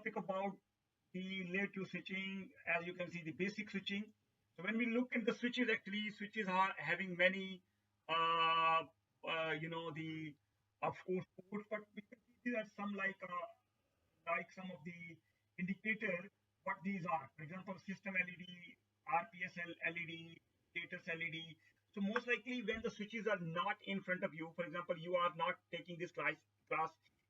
topic about the layer 2 switching. As you can see, the basic switching. So when we look at the switches, actually switches are having many, uh, the of course ports, but we can see that some like some of the indicator what these are. For example, system LED, RPS LED, status LED. So most likely when the switches are not in front of you, for example, you are not taking this class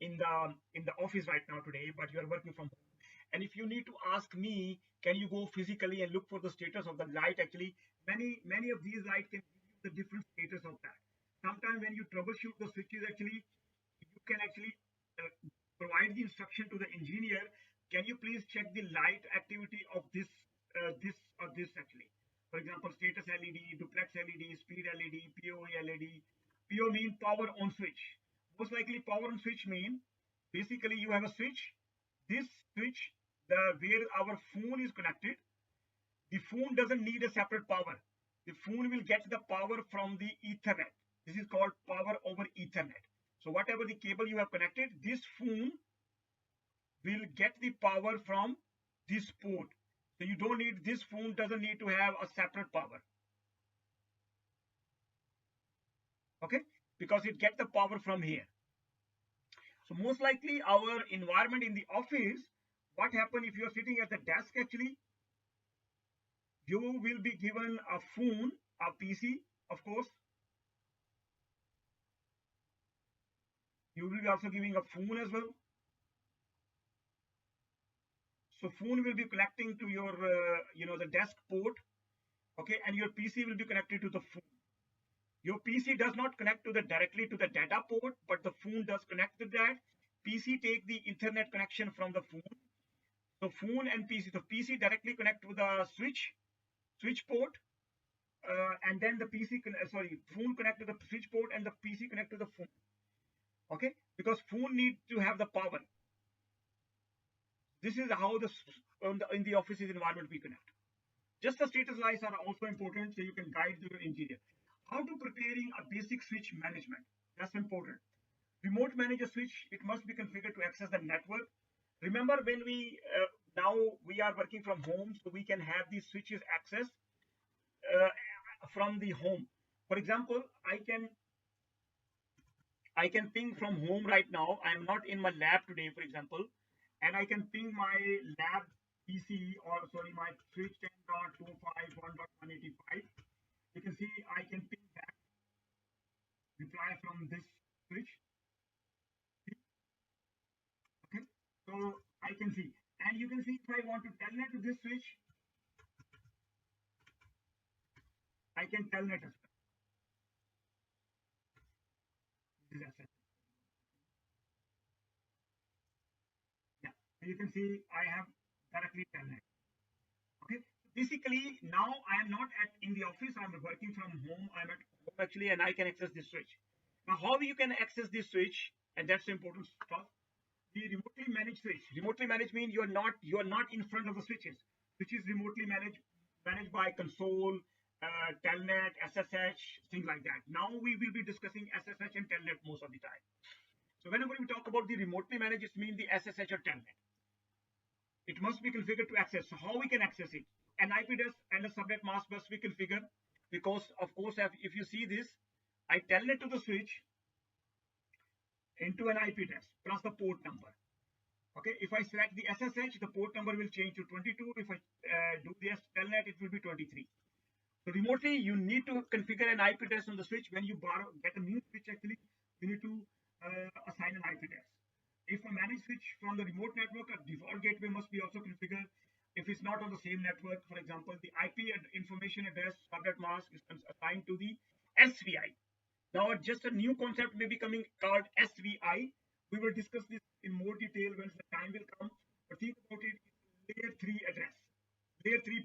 in the office right now today, but you are working from home. And if you need to ask me, can you go physically and look for the status of the light? Actually, many of these lights can give you the different status of that. Sometimes when you troubleshoot the switches, actually, you can actually provide the instruction to the engineer. Can you please check the light activity of this actually? For example, status LED, duplex LED, speed LED, POE LED. PO mean power on switch. Most likely power on switch mean basically you have a switch. This switch, the where our phone is connected, the phone doesn't need a separate power. The phone will get the power from the Ethernet. This is called power over Ethernet. So whatever the cable you have connected, this phone will get the power from this port. So you don't need, this phone doesn't need to have a separate power. Okay, because it gets the power from here. So most likely our environment in the office, what happen if you are sitting at the desk, actually you will be given a phone, a PC, of course. You will be also giving a phone as well. So phone will be connecting to your the desk port, okay, and your PC will be connected to the phone. Your PC does not connect to the directly to the data port, but the phone does connect to that. PC take the Ethernet connection from the phone. So phone and PC, the PC directly connect to the switch port, and then the phone connect to the switch port, and the PC connect to the phone. Okay, because phone need to have the power. This is how in the office environment we connect. Just the status lights are also important, so you can guide your engineer. How to preparing a basic switch management? That's important. Remote manage a switch. It must be configured to access the network. Remember when we now we are working from home, so we can have these switches access from the home. For example, I can ping from home right now. I am not in my lab today, for example, and I can ping my lab PC, or sorry, my switch 10.251.185. You can see I can ping that reply from this switch. Okay, so I can see, and you can see if I want to telnet to this switch, I can telnet as well. This is access. Yeah, so you can see I have directly telnet. Okay, basically now I am not in the office. I'm working from home. I'm at home actually, and I can access this switch. Now, how you can access this switch, and that's the important stuff. The remotely managed switch. Remotely managed means you are not in front of the switches. Which is remotely managed by console, telnet, SSH, things like that. Now we will be discussing SSH and telnet most of the time. So whenever we talk about the remotely managed, it means the SSH or telnet. It must be configured to access. So how we can access it? An IP address and a subnet mask must be configured, because of course if you see this, I telnet to the switch into an IP address plus the port number. Okay, if I select the SSH, the port number will change to 22. If I do the telnet, it will be 23. So remotely, you need to configure an IP address on the switch. When you get a new switch, actually, you need to assign an IP address. If a managed switch from the remote network, a default gateway must be also configured. If it's not on the same network, for example, the IP information address subnet mask is assigned to the SVI. Now, just a new concept may be coming called SVI. We will discuss this in more detail when the time will come. But think about it: layer 3 address, layer 3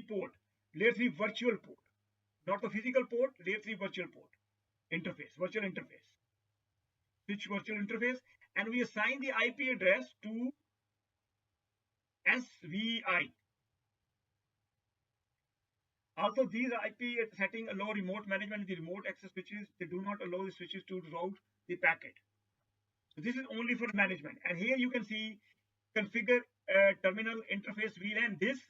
port, layer 3 virtual port, not the physical port, layer 3 virtual port interface, virtual interface, switch virtual interface, and we assign the IP address to SVI. Also, these IP setting allow remote management. The remote access switches, they do not allow the switches to route the packet. So this is only for management. And here you can see configure terminal interface VLAN this.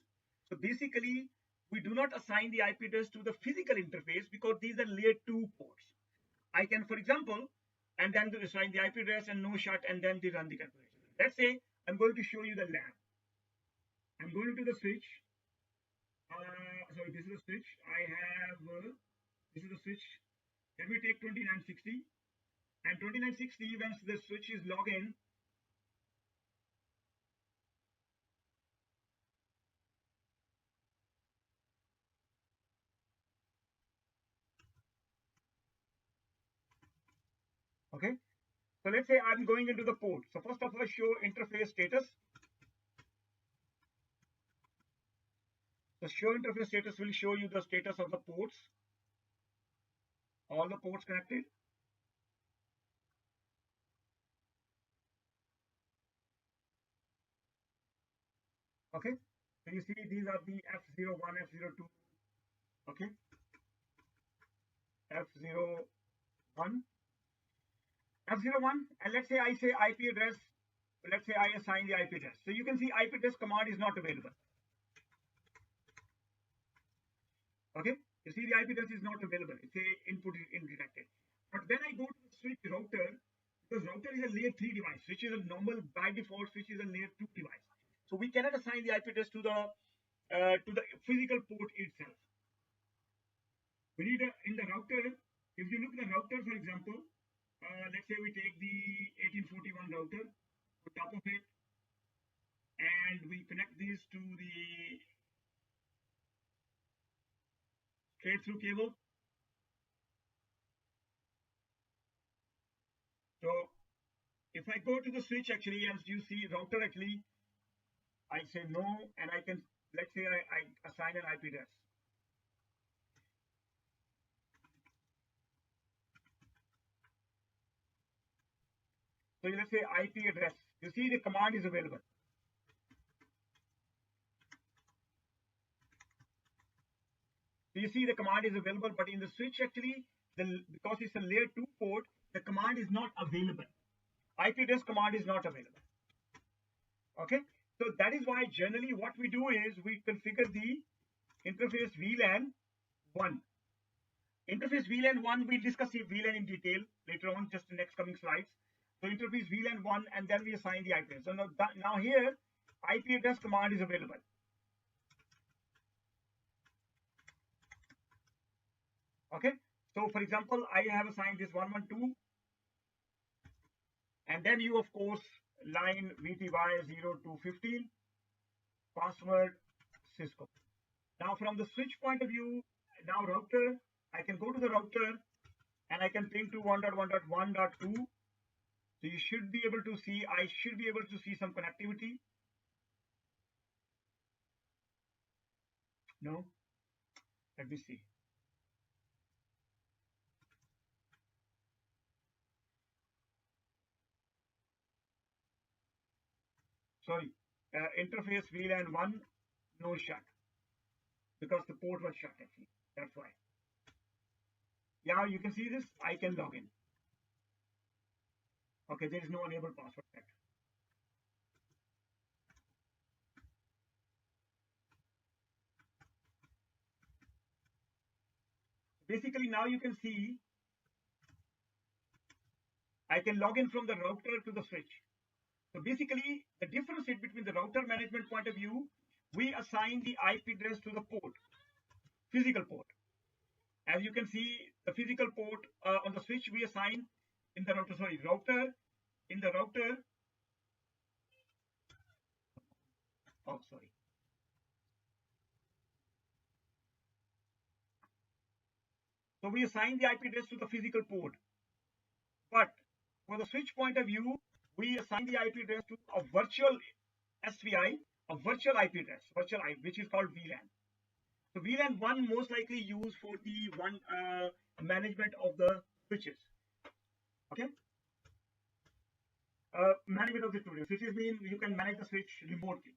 So basically, we do not assign the IP address to the physical interface because these are layer 2 ports. I can, for example, and then to assign the IP address and no shut and then they run the configuration. Let's say I'm going to show you the LAN. I'm going to the switch. Sorry, this is the switch. I have, this is the switch. Let me take 2960. And 2960, once the switch is logged in, okay. So let's say I'm going into the port. So first of all, show interface status. The show interface status will show you the status of the ports, all the ports connected. Okay. So you see these are the F01, F02. Okay. F01, F01, and let's say I say IP address. Let's say I assign the IP address. So you can see IP address command is not available. Okay. You see the IP address is not available. It's a input is indetected. But when I go to the switch router, because router is a layer 3 device, which is a normal by default, switch is a layer 2 device. So we cannot assign the IP address to the physical port itself. We need in the router. If you look at the router, for example, let's say we take the 1841 router on top of it, and we connect this to the straight through cable. So if I go to the switch actually, as you see router actually, I say no, and I can, let's say I assign an IP address. So let's say IP address. You see the command is available. So you see the command is available, but in the switch actually, because it's a layer 2 port, the command is not available. IP address command is not available. Okay, so that is why generally what we do is we configure the interface VLAN 1. Interface VLAN 1, we'll discuss the VLAN in detail later on, just in next coming slides. So interface VLAN 1, and then we assign the IP address. So now here, IP address command is available. Okay, so for example, I have assigned this 112, and then you of course line VTY0 to 15, password Cisco. Now from the switch point of view, now router, I can go to the router and I can ping to 1.1.1.2. So you should be able to see, I should be able to see some connectivity. No, let me see. Sorry, interface VLAN 1, no shut, because the port was shut actually, that's why. Yeah, you can see this, I can log in. Okay, there is no enable password set. Basically now you can see I can log in from the router to the switch. So basically the difference is between the router management point of view, we assign the IP address to the port, physical port. As you can see, the physical port on the switch we assign in the router, sorry, router, in the router, oh, sorry. So we assign the IP address to the physical port. But for the switch point of view, we assign the IP address to a virtual SVI, a virtual IP address, virtual IP, which is called VLAN. So VLAN 1 most likely used for the one management of the switches. Okay. Management of the switches mean you can manage the switch remotely.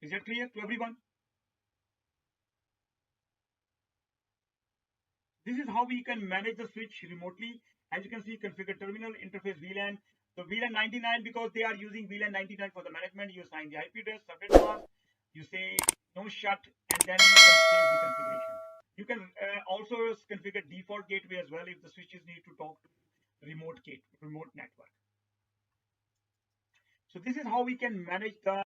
Is that clear to everyone? This is how we can manage the switch remotely. As you can see, configure terminal interface VLAN. So VLAN 99, because they are using VLAN 99 for the management, you assign the IP address, subnet mask, you say no shut, and then you can save the configuration. You can also configure default gateway as well if the switches need to talk to remote network. So this is how we can manage the